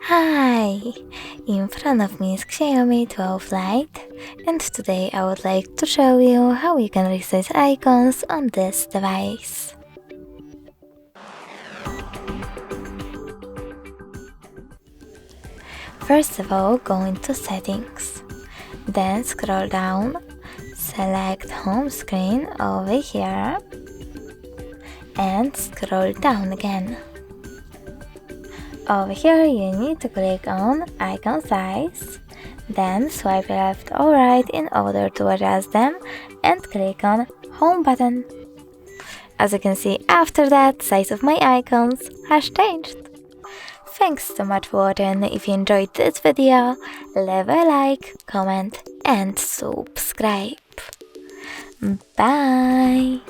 Hi! In front of me is Xiaomi 12 Lite, and today I would like to show you how you can reset icons on this device. First of all, go into Settings, then scroll down, select Home Screen over here, and scroll down again. Over here you need to click on Icon Size, then swipe left or right in order to adjust them and click on Home button. As you can see, after that, size of my icons has changed. Thanks so much for watching. If you enjoyed this video, leave a like, comment and subscribe. Bye!